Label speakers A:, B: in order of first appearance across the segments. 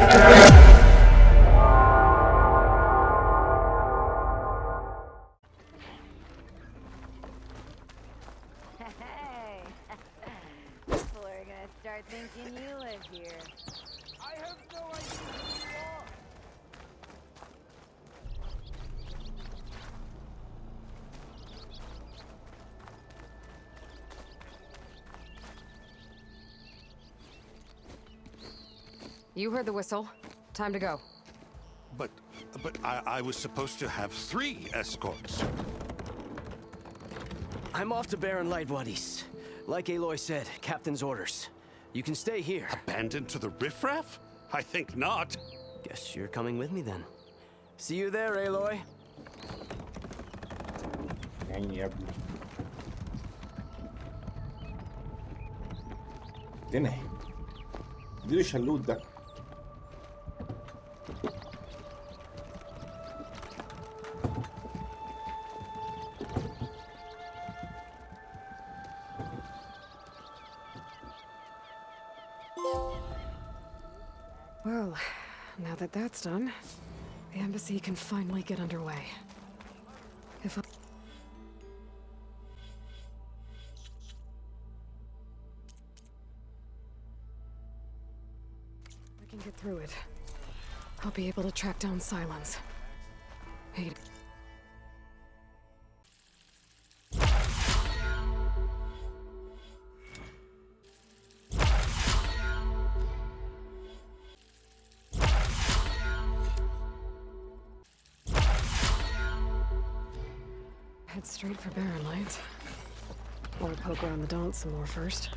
A: Hey, people are gonna start thinking you live here.
B: I have no idea who you are.
C: You heard the whistle. Time to go.
D: But I was supposed to have 3 escorts.
E: I'm off to Baron Lightwaddy's. Like Aloy said, Captain's orders. You can stay here.
D: Abandoned to the riffraff? I think not.
E: Guess you're coming with me then. See you there, Aloy.
F: يعني يا ابني هنا دي الشلوت ده.
C: Well, now that that's done, the embassy can finally get underway. If I can get through it, I'll be able to track down Silence. Hey. Head straight for Baron Light. Want to poke around the dance some more first.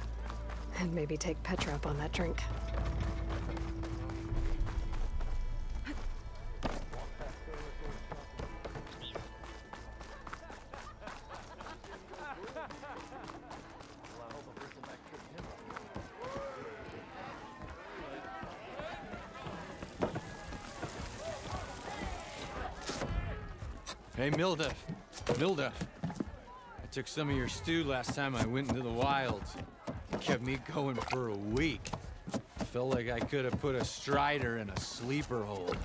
C: And maybe take Petrap on that drink.
G: Hey, Mildef. I took some of your stew last time I went into the wilds. It kept me going for a week. Felt like I could have put a strider in a sleeper hold.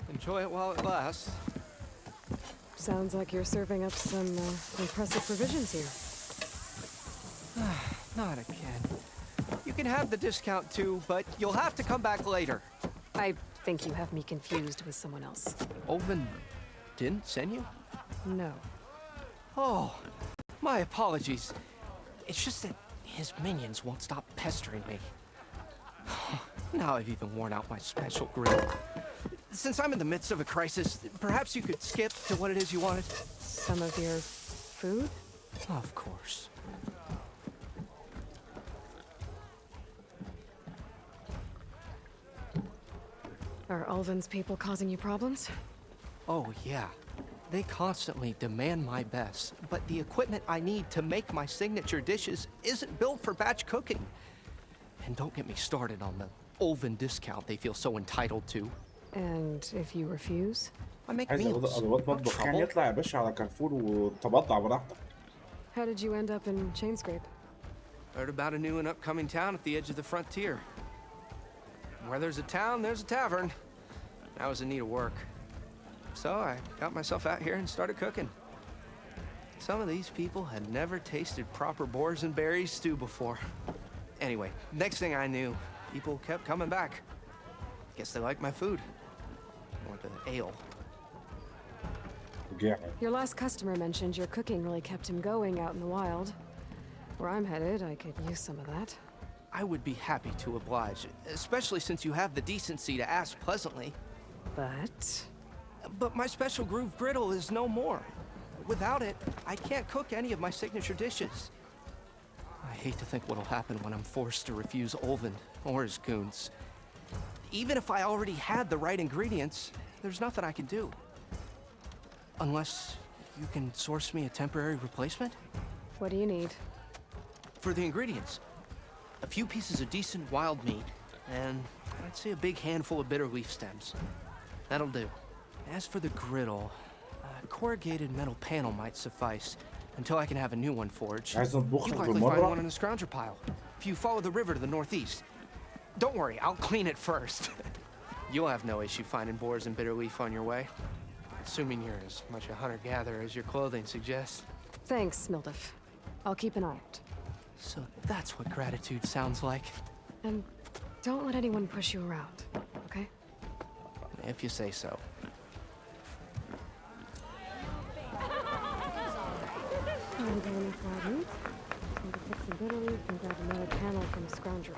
E: Enjoy it while it lasts.
C: Sounds like you're serving up some impressive provisions here.
E: Not again. You can have the discount too, but you'll have to come back later.
C: I think you have me confused with someone else.
E: Olvin didn't send you?
C: No.
E: Oh, my apologies. It's just that his minions won't stop pestering me. Now I've even worn out my special grill. Since I'm in the midst of a crisis, perhaps you could skip to what it is you wanted?
C: Some of your food?
E: Of course.
C: Are Ulvin's people causing you problems?
E: Oh, yeah. They constantly demand my best, but the equipment I need to make my signature dishes isn't built for batch cooking. And don't get me started on the Ulvin discount they feel so entitled to.
C: And if you refuse?
E: I make
F: عايز
E: meals.
F: ادوات
E: No
F: مطبخ يعني
E: trouble.
F: يطلع يا باشا على كارفور وتبضع براحتك.
C: How did you end up in Chainscrape?
E: Heard about a new and upcoming town at the edge of the frontier. Where there's a town, there's a tavern. I was in need of work. So I got myself out here and started cooking. Some of these people had never tasted proper boars and berries stew before. Anyway, next thing I knew, people kept coming back. Guess they liked my food. Or the ale.
C: Your last customer mentioned your cooking really kept him going out in the wild. Where I'm headed, I could use some of that.
E: I would be happy to oblige, especially since you have the decency to ask pleasantly. But my special groove griddle is no more. Without it, I can't cook any of my signature dishes. I hate to think what'll happen when I'm forced to refuse Ulvin or his goons. Even if I already had the right ingredients, there's nothing I can do. Unless you can source me a temporary replacement?
C: What do you need?
E: For the ingredients, a few pieces of decent wild meat, and I'd say a big handful of bitter leaf stems. That'll do. As for the griddle, a corrugated metal panel might suffice until I can have a new one forged.
F: عايز نطبخ
E: You'd
F: لك
E: likely find one
F: بالمرة.
E: in a scrounger pile if you follow the river to the northeast. Don't worry, I'll clean it first. You'll have no issue finding boars and bitter leaf on your way. Assuming you're as much a hunter-gatherer as your clothing suggests.
C: Thanks, Mildef. I'll keep an eye out.
E: So that's what gratitude sounds like.
C: And don't let anyone push you around, okay?
E: If you say so.
C: I'm going for a meat. Need to fix some bitter leaf and grab another panel from a scrounger.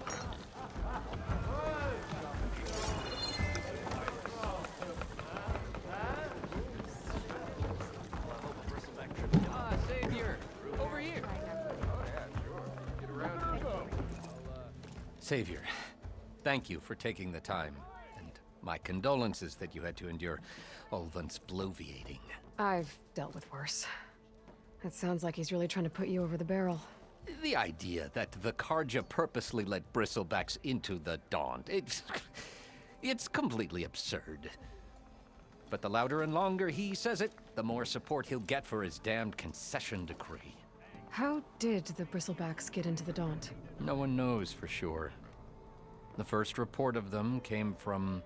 E: Savior! Over here!
H: Savior, thank you for taking the time, and my condolences that you had to endure Ulvund's bloviating.
C: I've dealt with worse. It sounds like he's really trying to put you over the barrel.
H: The idea that the Karja purposely let bristlebacks into the Daunt, it's completely absurd. But the louder and longer he says it, the more support he'll get for his damned concession decree.
C: How did the bristlebacks get into the Daunt?
H: No one knows for sure. The first report of them came from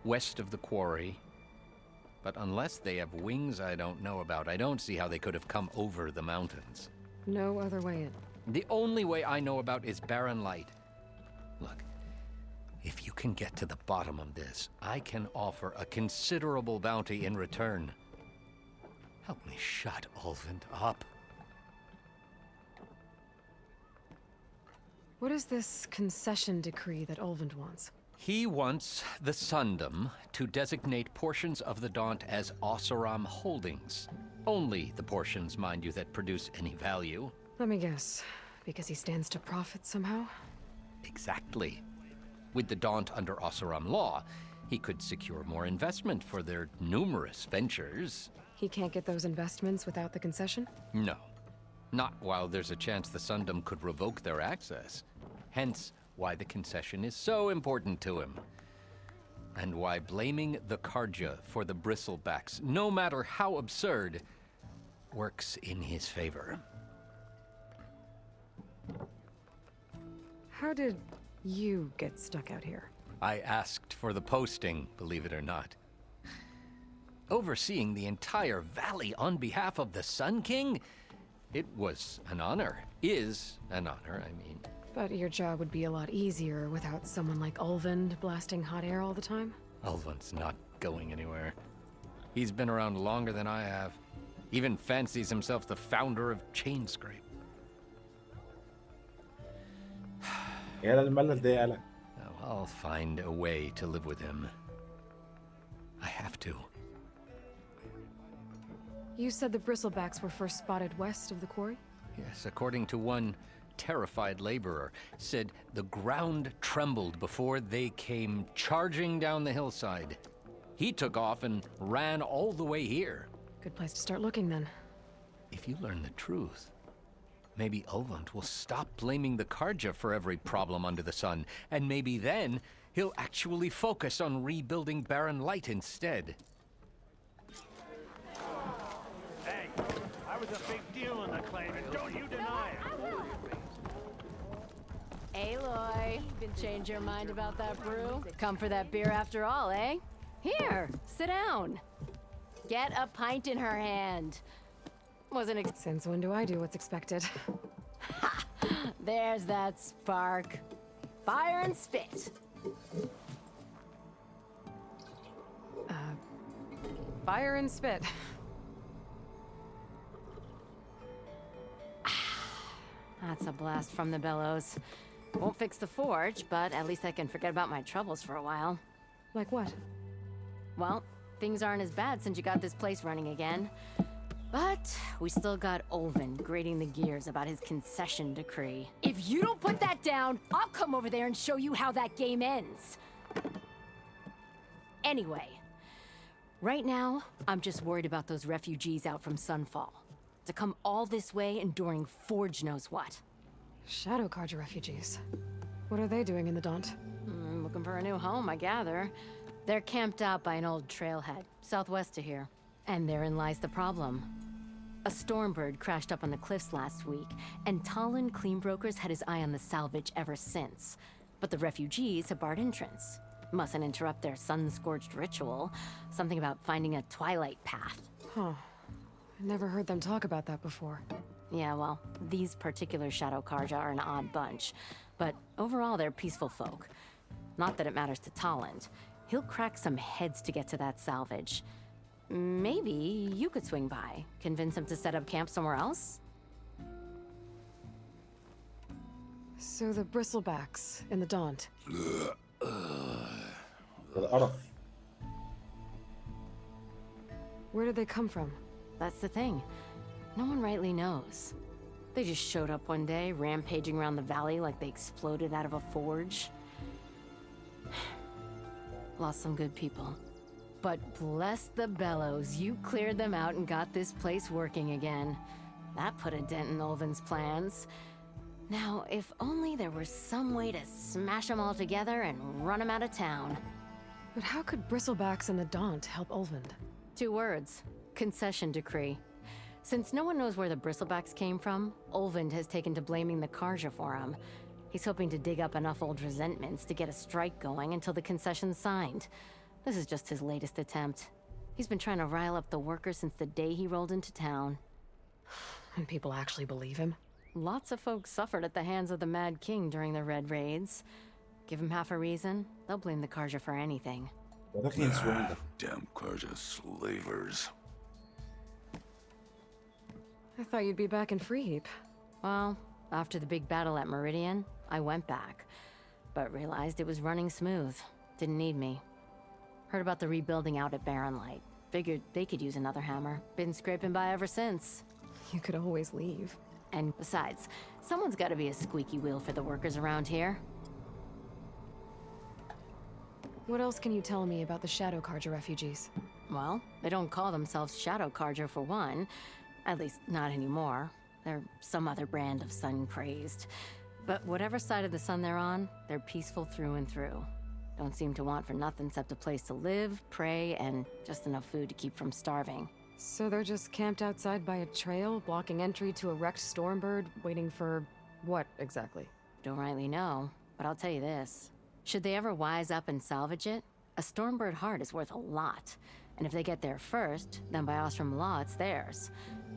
H: west of the quarry. But unless they have wings I don't know about, I don't see how they could have come over the mountains.
C: No other way in.
H: The only way I know about is barren light. Look, if you can get to the bottom of this, I can offer a considerable bounty in return. Help me shut Ulvund up.
C: What is this concession decree that Ulvund wants?
H: He wants the Sundom to designate portions of the Daunt as Oseram holdings. Only the portions, mind you, that produce any value.
C: Let me guess. Because he stands to profit somehow?
H: Exactly. With the Daunt under Oseram law, he could secure more investment for their numerous ventures.
C: He can't get those investments without the concession?
H: No. Not while there's a chance the Sundom could revoke their access. Hence, why the concession is so important to him. And why blaming the Karja for the bristlebacks, no matter how absurd, works in his favor.
C: How did you get stuck out here?
H: I asked for the posting, believe it or not. Overseeing the entire valley on behalf of the Sun King? It was an honor. Is an honor, I mean.
C: But your job would be a lot easier without someone like Ulvund blasting hot air all the time?
H: Ulvund's not going anywhere. He's been around longer than I have. Even fancies himself the founder of Chainscrape.
F: يا الملل ده يالا.
H: Now, I'll find a way to live with him. I have to.
C: You said the bristlebacks were first spotted west of the quarry?
H: Yes, according to one terrified laborer, said the ground trembled before they came charging down the hillside. He took off and ran all the way here.
C: Good place to start looking then.
H: If you learn the truth, maybe Ulvund will stop blaming the Karja for every problem under the sun, and maybe then he'll actually focus on rebuilding Barren Light instead.
B: Hey, I was a big deal in the claim, and don't you deny it.
A: Aloy, change your mind about that brew? Come for that beer after all, eh? Here, sit down. Get a pint in her hand.
C: Since when do I do what's expected?
A: There's that spark. Fire and spit.
C: Fire and spit.
A: That's a blast from the bellows. Won't fix the forge, but at least I can forget about my troubles for a while.
C: Like what?
A: Well, things aren't as bad since you got this place running again. But we still got Ulvund grating the gears about his concession decree. If you don't put that down, I'll come over there and show you how that game ends. Anyway, right now, I'm just worried about those refugees out from Sunfall. To come all this way enduring Forge knows what.
C: Shadow Karja refugees. What are they doing in the Daunt?
A: Looking for a new home, I gather. They're camped out by an old trailhead, southwest of here. And therein lies the problem. A stormbird crashed up on the cliffs last week, and Talon Cleanbrokers had his eye on the salvage ever since. But the refugees have barred entrance. Mustn't interrupt their sun-scorched ritual. Something about finding a twilight path.
C: Huh. I never heard them talk about that before.
A: Yeah, well, these particular Shadow Karja are an odd bunch. But overall, they're peaceful folk. Not that it matters to Tolland. He'll crack some heads to get to that salvage. Maybe you could swing by, convince him to set up camp somewhere else?
C: So the bristlebacks in the Daunt.
F: القرف.
C: Where did they come from?
A: That's the thing. No one rightly knows. They just showed up one day, rampaging around the valley like they exploded out of a forge. Lost some good people. But bless the bellows, you cleared them out and got this place working again. That put a dent in Ulvin's plans. Now, if only there was some way to smash them all together and run them out of town.
C: But how could bristlebacks in the Daunt help Ulvund?
A: 2 words. Concession decree. Since no one knows where the bristlebacks came from, Ulvund has taken to blaming the Karja for him. He's hoping to dig up enough old resentments to get a strike going until the concession's signed. This is just his latest attempt. He's been trying to rile up the workers since the day he rolled into town.
C: And people actually believe him?
A: Lots of folks suffered at the hands of the Mad King during the Red Raids. Give him half a reason, they'll blame the Karja for anything.
F: وده كان سوين ده.
D: Damn Karja slavers.
C: I thought you'd be back in Freeheap.
A: Well, after the big battle at Meridian, I went back. But realized it was running smooth. Didn't need me. Heard about the rebuilding out at Barren Light. Figured they could use another hammer. Been scraping by ever since.
C: You could always leave.
A: And besides, someone's gotta be a squeaky wheel for the workers around here.
C: What else can you tell me about the Shadow Karja refugees?
A: Well, they don't call themselves Shadow Karja for one. At least, not anymore. They're some other brand of sun-crazed. But whatever side of the sun they're on, they're peaceful through and through. Don't seem to want for nothing except a place to live, pray, and just enough food to keep from starving.
C: So they're just camped outside by a trail, blocking entry to a wrecked Stormbird, waiting for what exactly?
A: Don't rightly know, but I'll tell you this. Should they ever wise up and salvage it, a Stormbird heart is worth a lot. And if they get there first, then by Ostrom law, it's theirs.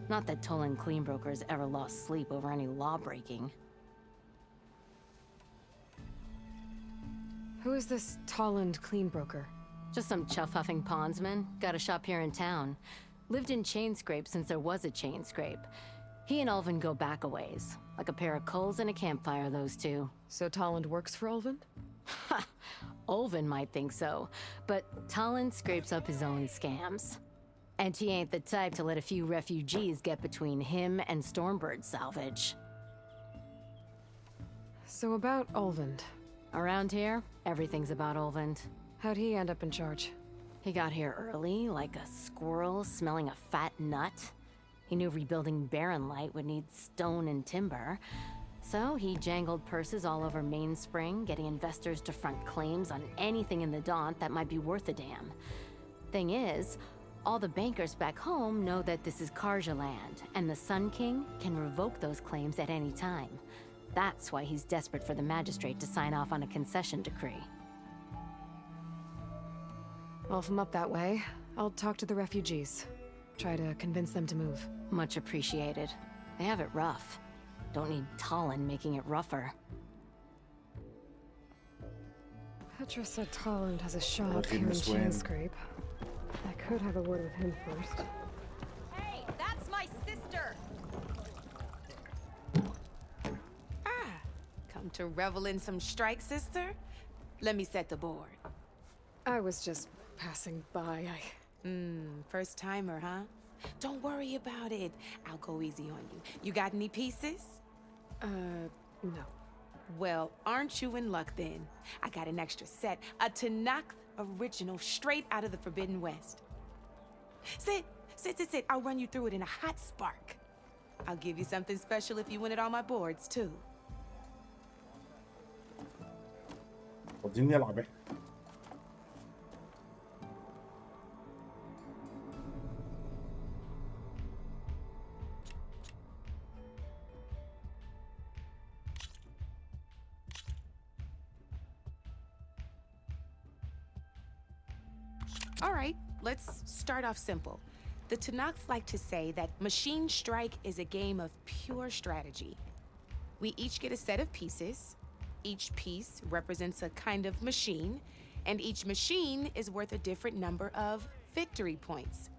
A: Not that Tolan Cleanbrokers ever lost sleep over any law-breaking.
C: Who is this Tolland Cleanbroker?
A: Just some chuff-huffing pondsman. Got a shop here in town. Lived in Chainscrape since there was a Chainscrape. He and Ulvin go back a ways. Like a pair of coals and a campfire, those two.
C: So Tolland works for Ulvund?
A: Ha! Ulvin might think so, but Tolland scrapes up his own scams. And he ain't the type to let a few refugees get between him and Stormbird salvage.
C: So about Ulvund.
A: Around here, everything's about Ulvund.
C: How'd he end up in charge?
A: He got here early, like a squirrel smelling a fat nut. He knew rebuilding Barren Light would need stone and timber. So he jangled purses all over Mainspring, getting investors to front claims on anything in the Daunt that might be worth a damn. Thing is, all the bankers back home know that this is Karja land, and the Sun King can revoke those claims at any time. That's why he's desperate for the magistrate to sign off on a concession decree.
C: Well, if I'm up that way, I'll talk to the refugees. Try to convince them to move.
A: Much appreciated. They have it rough. Don't need Tolland making it rougher.
C: Petra said Tolland has a shop
F: Look
C: here
F: in
C: in
F: this wind.
C: Chainscrape. I could have a word with him first.
I: Hey, that's my sister! Come to revel in some strike, sister? Let me set the board.
C: I was just passing by.
I: First timer, huh? Don't worry about it. I'll go easy on you. You got any pieces?
C: No.
I: Well, aren't you in luck then? I got an extra set, a Tanakh original straight out of the Forbidden West. Sit. I'll run you through it in a hot spark. I'll give you something special if you win it on my boards, too.
F: فاضيين نلعب احنا.
I: All right, let's start off simple. The Tanakhs like to say that Machine Strike is a game of pure strategy. We each get a set of pieces. Each piece represents a kind of machine, and each machine is worth a different number of victory points.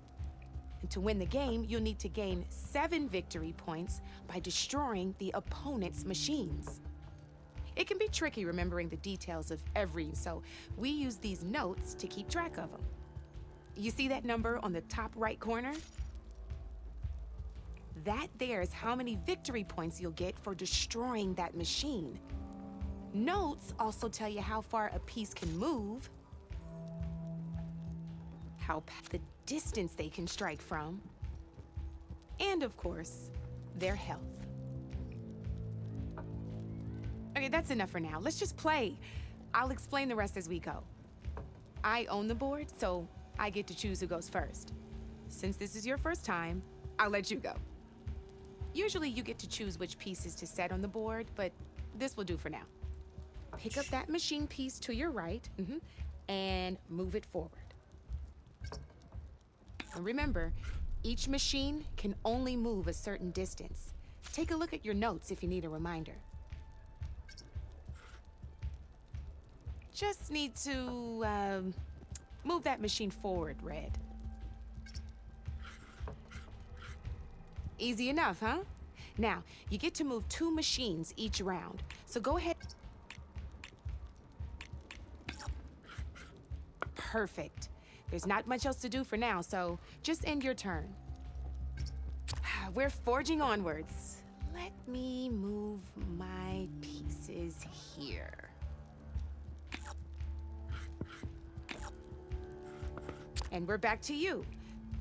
I: And to win the game, you'll need to gain 7 victory points by destroying the opponent's machines. It can be tricky remembering the details of every, so we use these notes to keep track of them. You see that number on the top right corner? That there is how many victory points you'll get for destroying that machine. Notes also tell you how far a piece can move, the distance they can strike from, and of course, their health. Okay, that's enough for now. Let's just play. I'll explain the rest as we go. I own the board, so I get to choose who goes first. Since this is your first time, I'll let you go. Usually you get to choose which pieces to set on the board, but this will do for now. Pick up that machine piece to your right, and move it forward. And remember, each machine can only move a certain distance. Take a look at your notes if you need a reminder. Just need to, move that machine forward, Red. Easy enough, huh? Now, you get to move 2 machines each round, so go ahead. Perfect. There's not much else to do for now, so just end your turn. We're forging onwards. Let me move my pieces here. And we're back to you.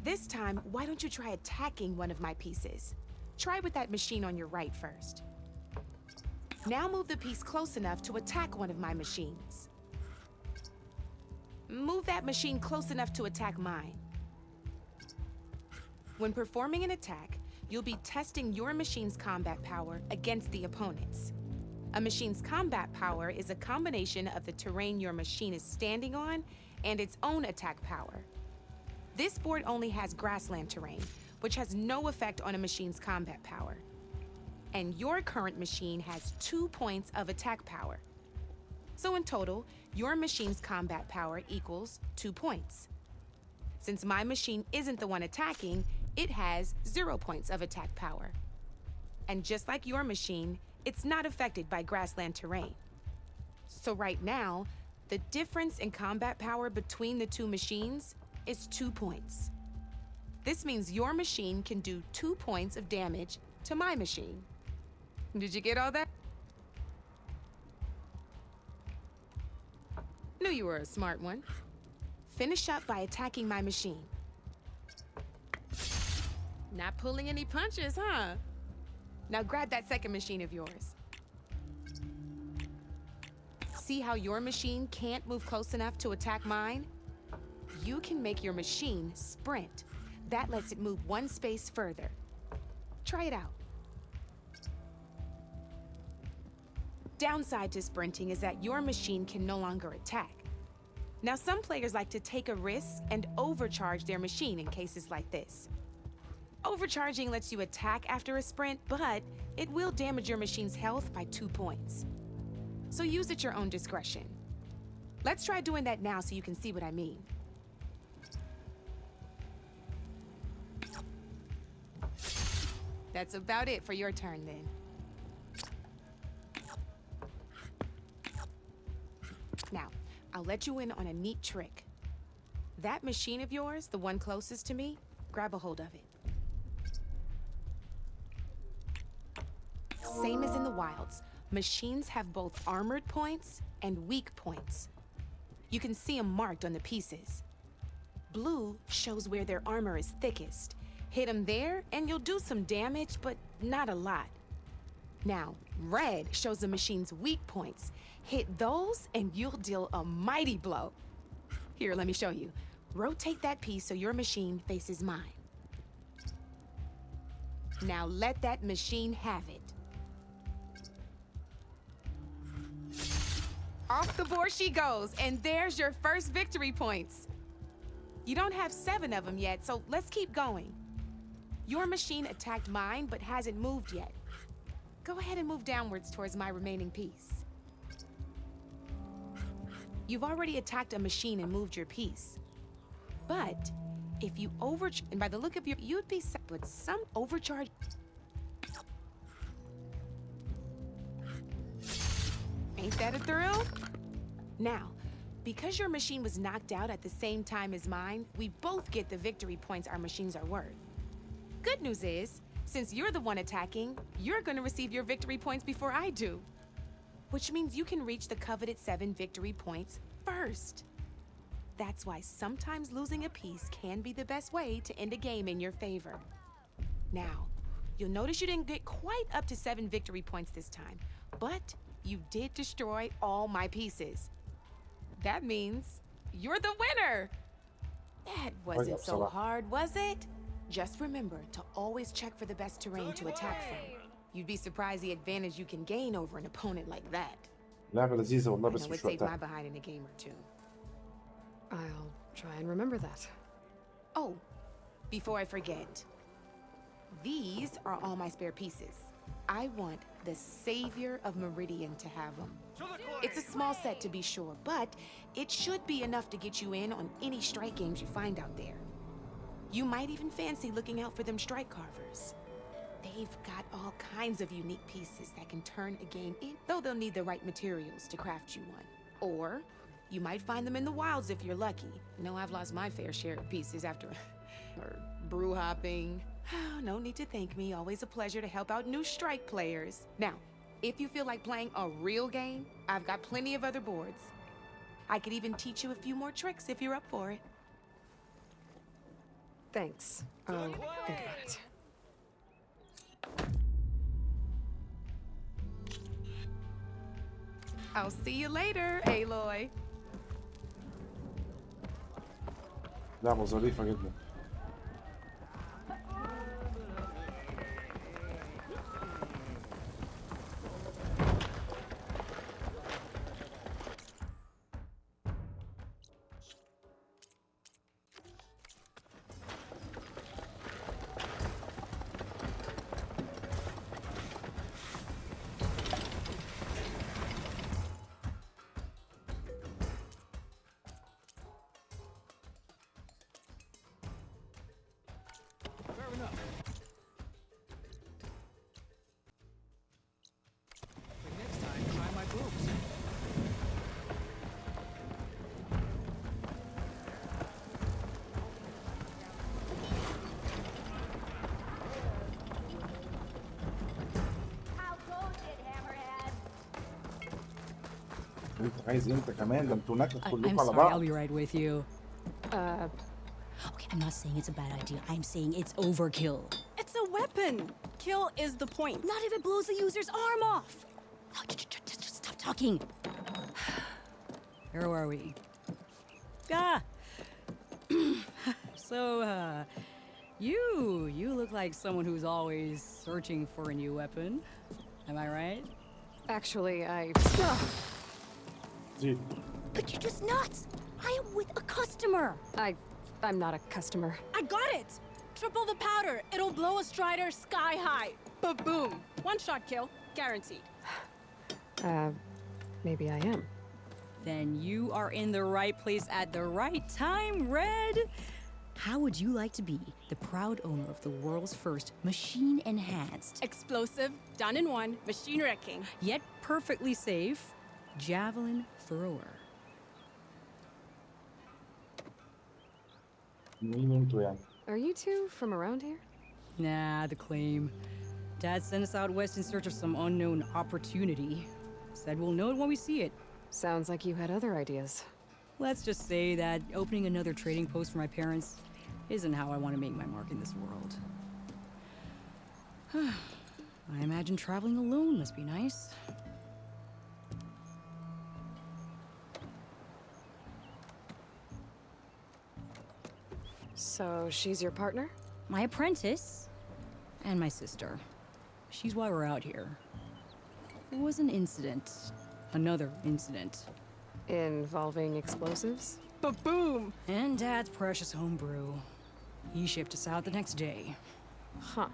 I: This time, why don't you try attacking one of my pieces? Try with that machine on your right first. Now move the piece close enough to attack one of my machines. Move that machine close enough to attack mine. When performing an attack, you'll be testing your machine's combat power against the opponent's. A machine's combat power is a combination of the terrain your machine is standing on and its own attack power. This board only has grassland terrain, which has no effect on a machine's combat power. And your current machine has 2 points of attack power. So in total, your machine's combat power equals 2 points. Since my machine isn't the one attacking, it has 0 points of attack power. And just like your machine, it's not affected by grassland terrain. So right now, the difference in combat power between the 2 machines is 2 points. This means your machine can do 2 points of damage to my machine. Did you get all that? Knew you were a smart one. Finish up by attacking my machine. Not pulling any punches, huh? Now grab that second machine of yours. See how your machine can't move close enough to attack mine? You can make your machine sprint. That lets it move 1 space further. Try it out. Downside to sprinting is that your machine can no longer attack. Now, some players like to take a risk and overcharge their machine in cases like this. Overcharging lets you attack after a sprint, but it will damage your machine's health by 2 points. So use at your own discretion. Let's try doing that now so you can see what I mean. That's about it for your turn, then. Now, I'll let you in on a neat trick. That machine of yours, the one closest to me, grab a hold of it. Same as in the wilds, machines have both armored points and weak points. You can see them marked on the pieces. Blue shows where their armor is thickest. Hit them there, and you'll do some damage, but not a lot. Now, red shows the machine's weak points. Hit those, and you'll deal a mighty blow. Here, let me show you. Rotate that piece so your machine faces mine. Now let that machine have it. Off the board she goes, and there's your first victory points. You don't have 7 of them yet, so let's keep going. Your machine attacked mine, but hasn't moved yet. Go ahead and move downwards towards my remaining piece. You've already attacked a machine and moved your piece. But if you and by the look of you'd be with some overcharge. Ain't that a thrill? Now, because your machine was knocked out at the same time as mine, we both get the victory points our machines are worth. Good news is, since you're the one attacking, you're gonna receive your victory points before I do. Which means you can reach the coveted 7 victory points first. That's why sometimes losing a piece can be the best way to end a game in your favor. Now, you'll notice you didn't get quite up to 7 victory points this time, but you did destroy all my pieces. That means you're the winner! That wasn't so hard, was it? Just remember to always check for the best terrain to attack from. You'd be surprised the advantage you can gain over an opponent like that.
F: لعبة لذيذة والله
I: I
F: بس
I: know it
F: مش
I: saved my
F: وقتها.
I: behind in a game or two.
C: I'll try and remember that.
I: Oh, before I forget, these are all my spare pieces. I want the Savior of Meridian to have them. It's a small set to be sure, but it should be enough to get you in on any strike games you find out there. You might even fancy looking out for them strike carvers. They've got all kinds of unique pieces that can turn a game in, though they'll need the right materials to craft you one. Or you might find them in the wilds if you're lucky. You know, I've lost my fair share of pieces after or brew hopping. No need to thank me. Always a pleasure to help out new strike players. Now, if you feel like playing a real game, I've got plenty of other boards. I could even teach you a few more tricks if you're up for it.
C: Thanks. I'll think about it.
I: I'll see you later, Aloy.
F: لعبة ظريفة جدا.
G: Fair enough. But next time, try my boobs.
F: انت عايز انت كمان ده انتوا نكت
J: I'm
F: كلكم على
J: sorry, I'll
F: بعض.
J: be right with you.
C: Okay,
J: I'm not saying it's a bad idea. I'm saying it's overkill.
K: It's a weapon. Kill is the point.
J: Not if it blows the user's arm off. No, just stop talking. Where are we? Ah. So, you look like someone who's always searching for a new weapon. Am I right?
C: actually,
F: زيد.
J: But you're just nuts. I am with a customer.
C: I'm not a customer.
K: I got it. Triple the powder. It'll blow a Strider sky high. Ba-boom. One-shot kill. Guaranteed.
C: Maybe I am.
J: Then you are in the right place at the right time, Red. How would you like to be the proud owner of the world's first machine-enhanced,
K: Explosive. Done in one. Machine wrecking.
J: yet perfectly safe, javelin thrower?
F: مين انتوا يعني؟
C: Are you two from around here?
J: Nah, the claim. Dad sent us out west in search of some unknown opportunity. Said we'll know it when we see it.
C: Sounds like you had other ideas.
J: Let's just say that opening another trading post for my parents isn't how I want to make my mark in this world. I imagine traveling alone must be nice.
C: So she's your partner?
J: My apprentice and my sister. She's why we're out here. There was an incident. Another incident.
C: Involving explosives?
K: Ba-boom!
J: And Dad's precious homebrew. He shipped us out the next day.
C: Huh.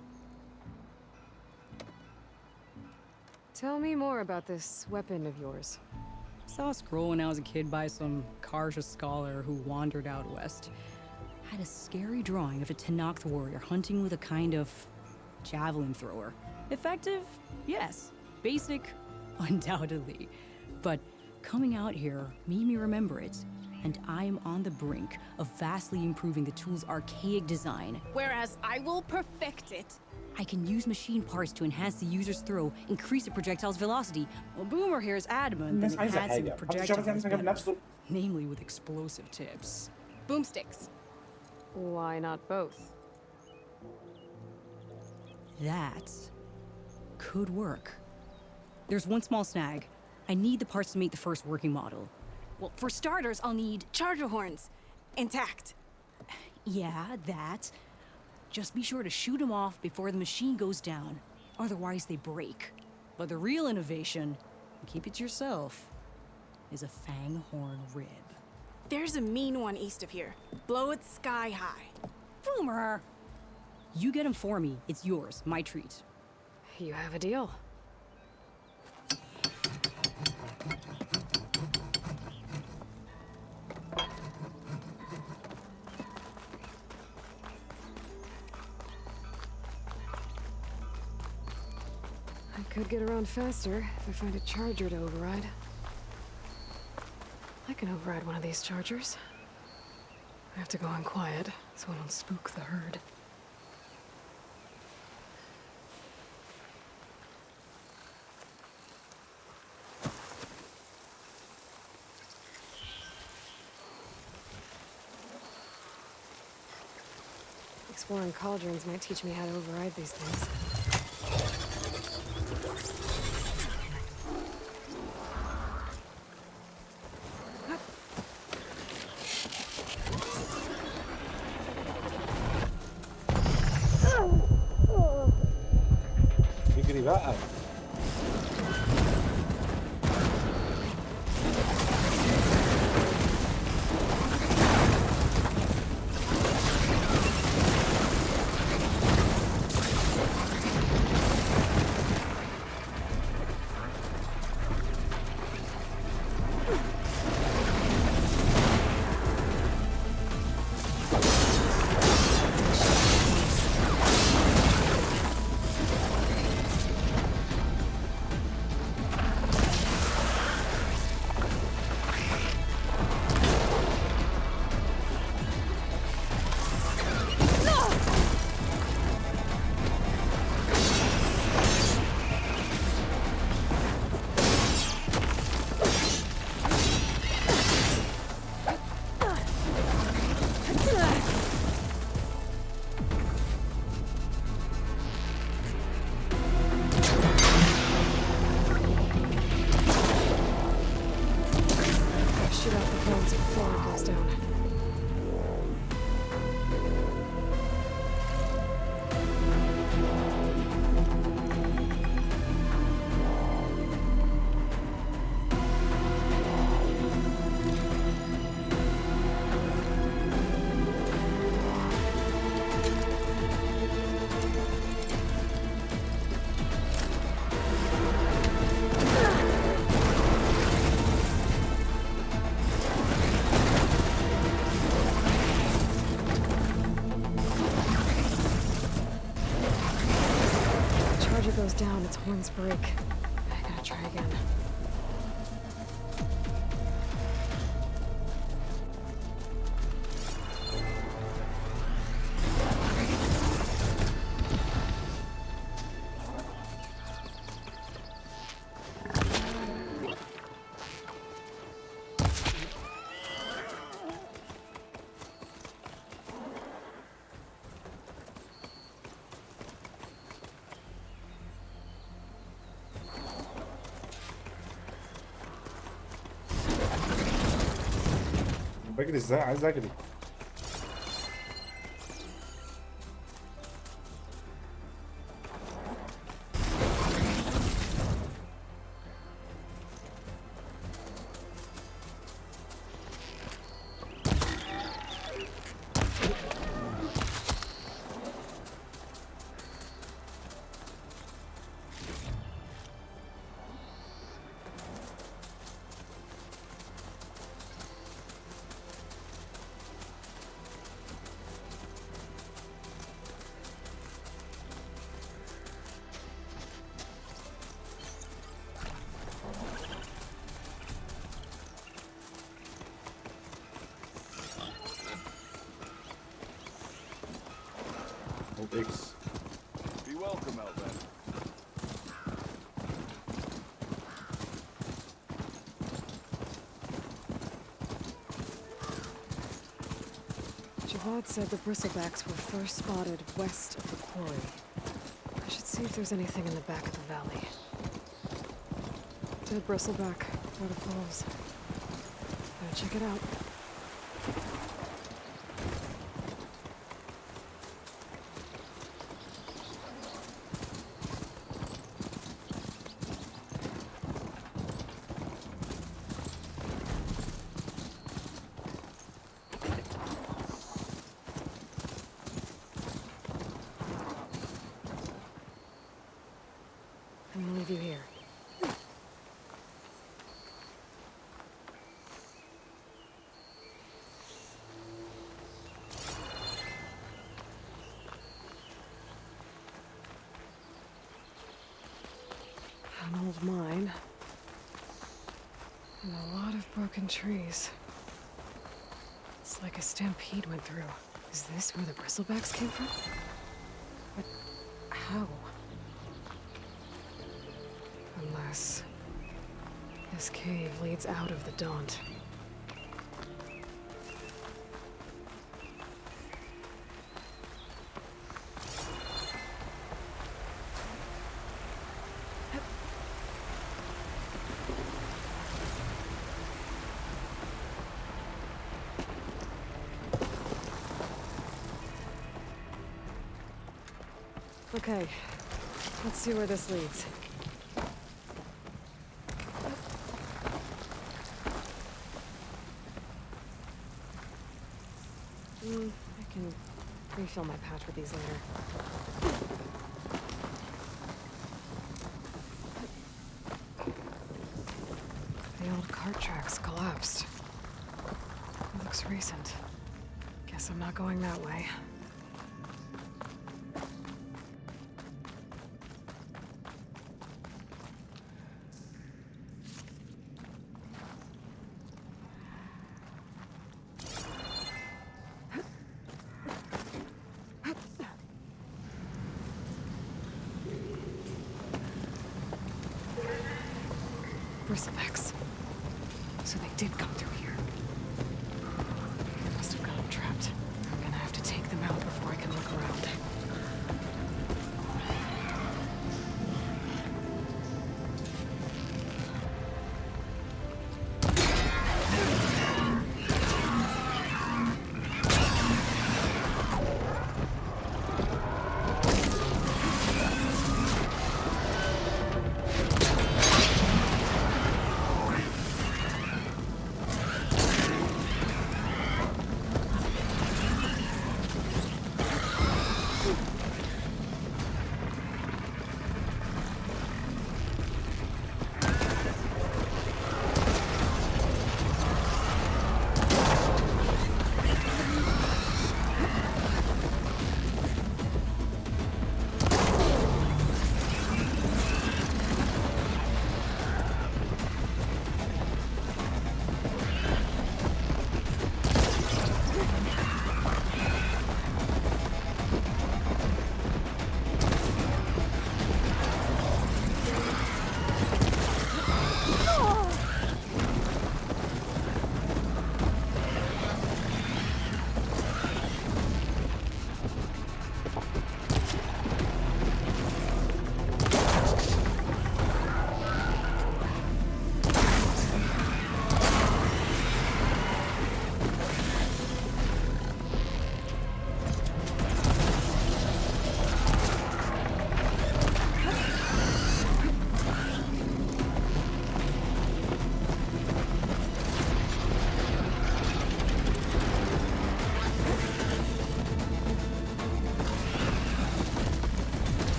C: Tell me more about this weapon of yours.
J: Saw a scroll when I was a kid by some Karja scholar who wandered out west. Had a scary drawing of a Tenakth warrior hunting with a kind of javelin thrower. Effective? Yes. Basic? Undoubtedly. But coming out here made me remember it, and I am on the brink of vastly improving the tool's archaic design.
K: Whereas I will perfect it.
J: I can use machine parts to enhance the user's throw, increase the projectile's velocity. Well, Boomer here is adamant that
F: الناس عايزة
J: enhancing the
F: حاجة. محدش يعرف
J: projectile
F: يعمل
J: is
F: حاجة
J: better,
F: بنفسه.
J: namely with explosive tips.
K: Boomsticks.
C: Why not both?
J: That could work. There's one small snag. I need the parts to make the first working model.
K: Well, for starters, I'll need charger horns. Intact.
J: Yeah, that. Just be sure to shoot them off before the machine goes down. Otherwise, they break. But the real innovation, keep it to yourself, is a fang horn rib.
K: There's a mean one east of here. Blow it sky high.
J: Boomer! You get him for me. It's yours. My treat.
C: You have a deal. I could get around faster if I find a charger to override. I can override one of these chargers. I have to go in quiet so I don't spook the herd. Exploring cauldrons might teach me how to override these things.
F: اجري بقى. Goes down, its horns break. I gotta try again. بجري ازاي؟ عايز اجري.
L: Be welcome out there.
C: Javad said the bristlebacks were first spotted west of the quarry. I should see if there's anything in the back of the valley. Dead bristleback, waterfalls. Gotta check it out. I'm gonna leave you here. An old mine. And a lot of broken trees. It's like a stampede went through. Is this where the bristlebacks came from? But how? Unless this cave leads out of the Daunt. Okay, let's see where this leads. I can refill my pouch with these later. The old cart tracks collapsed. It looks recent. Guess I'm not going that way. Bristlebacks. So they did come through here. I must have got them trapped. I'm gonna have to take them out before I can look around.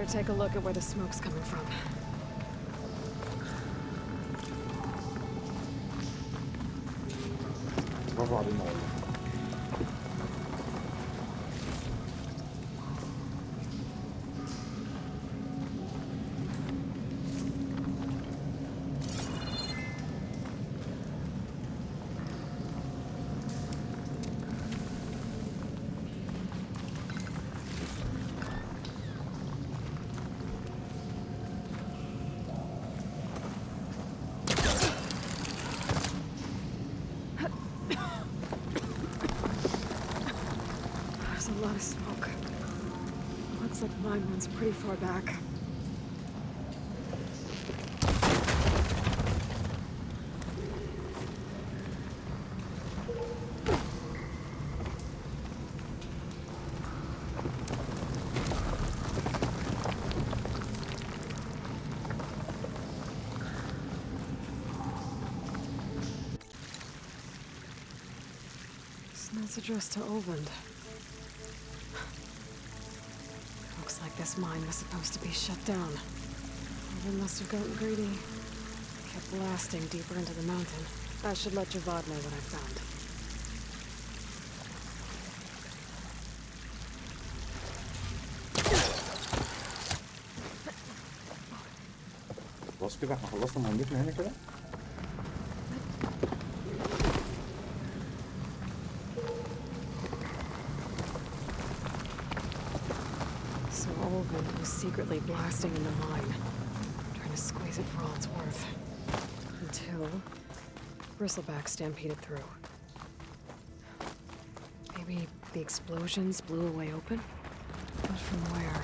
F: take a look at where the smoke's coming from.
L: برافو علينا والله.
F: There's a lot of smoke. Looks like mine runs pretty far back. This note's addressed to Oland. Looks like this mine was supposed to be shut down. Oland must have gotten greedy. Kept blasting deeper into the mountain. I should let Javad know what I found.
L: خلاص كده احنا خلصنا مهمتنا هنا كده.
F: So Oland was secretly blasting in the mine, trying to squeeze it for all it's worth. Until Bristleback stampeded through. Maybe the explosions blew a way open? But from where?